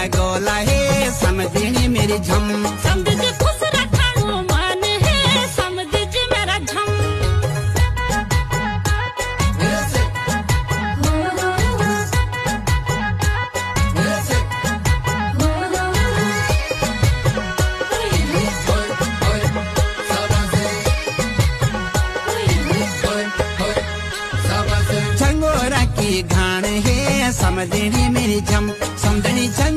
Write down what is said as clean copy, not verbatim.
गोला है समझनी मेरी झम। समझ खुश रखाणो मान है समझ मेरा झम। झंगोरा की घाण है समझनी मेरी झम।